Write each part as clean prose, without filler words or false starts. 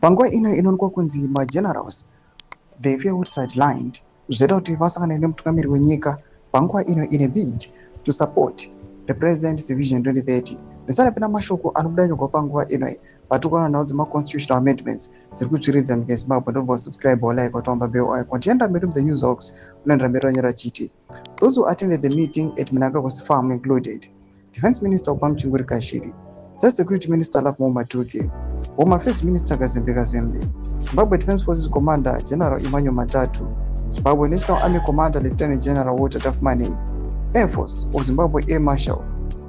Panguva ino inoonekwa kunzi magenerals they felt sidelined zvoita kuti vasangane nemutungamiri wenyika panguva ino in a bid to support the president's vision 2030. Ndisati apina mashoko anobudanyurwa panguva ino patiri kuona nawo dzema-constitutional amendments dziri kutsviridza nyika yeZimbabwe. Ndobva subscribe or like on the bell icon. Tienda mberi with the news hawks unoendera mberi wanyora chiti. Those who attended the meeting at mnangagwa's farm included Defense Minister Upamchinguri Kashiri, Security Minister Lafmo Matuke, Home Affairs Minister KAZEMBE, Zimbabwe Defense Forces Commander General Emmanuel Matatu, Zimbabwe National Army Commander Lieutenant General Walter Tafmani, Air Force of Zimbabwe Air Marshal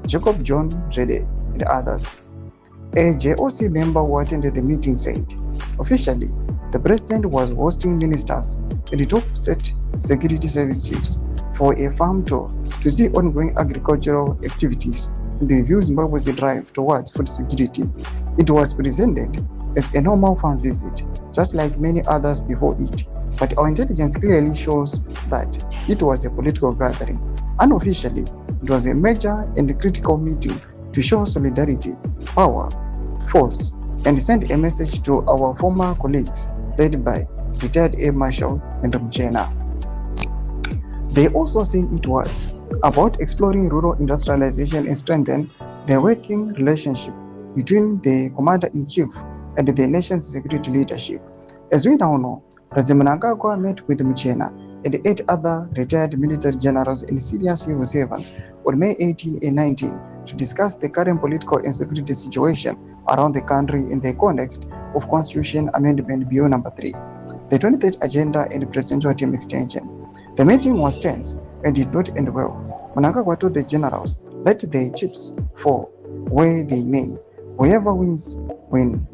Jacob John Rede, and others. A JOC member who attended the meeting said, officially, the president was hosting ministers and the top security service chiefs for a farm tour to see ongoing agricultural activities and review Zimbabwe's drive towards food security. It was presented as a normal farm visit, just like many others before it, but our intelligence clearly shows that it was a political gathering. Unofficially, it was a major and critical meeting to show solidarity, power, force, and send a message to our former colleagues led by retired Air Marshal and Mchena. They also say it was about exploring rural industrialization and strengthen the working relationship between the commander-in-chief and the nation's security leadership. As we now know, President Mnangagwa met with Mchena and 8 other retired military generals and senior civil servants on May 18 and 19 to discuss the current political and security situation around the country in the context of Constitution Amendment Bill No. 3, the 23rd Agenda and Presidential Team Extension. The meeting was tense and did not end well. Mnangagwa told the generals, let the chips fall where they may. Whoever wins, win.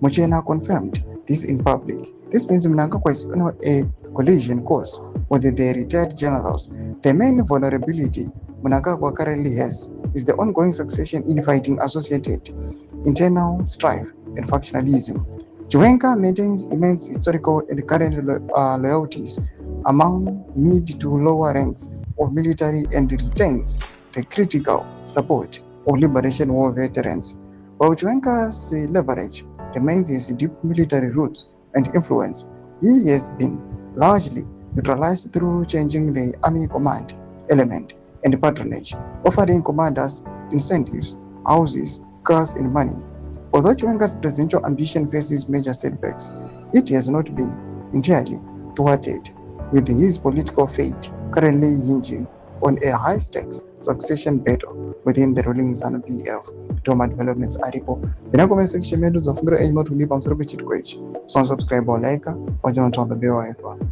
Mchena confirmed this in public. This means Mnangagwa is on a collision course with the retired generals. The main vulnerability Mnangagwa currently has is the ongoing succession infighting associated internal strife and factionalism. Chiwenga maintains immense historical and current loyalties among mid to lower ranks of military and retains the critical support of Liberation War veterans. While Chiwenga's leverage remains his deep military roots and influence, he has been largely neutralized through changing the army command element and patronage, offering commanders incentives, houses, cars, and money. Although Chiwenga's presidential ambition faces major setbacks, it has not been entirely thwarted, with his political fate currently hinging on a high-stakes succession battle within the ruling ZANU-PF. Toma developments aripo. Comment section medu za fungira email tulipa msoro bichitko ichi. So subscribe or like, wajon on the bell icon.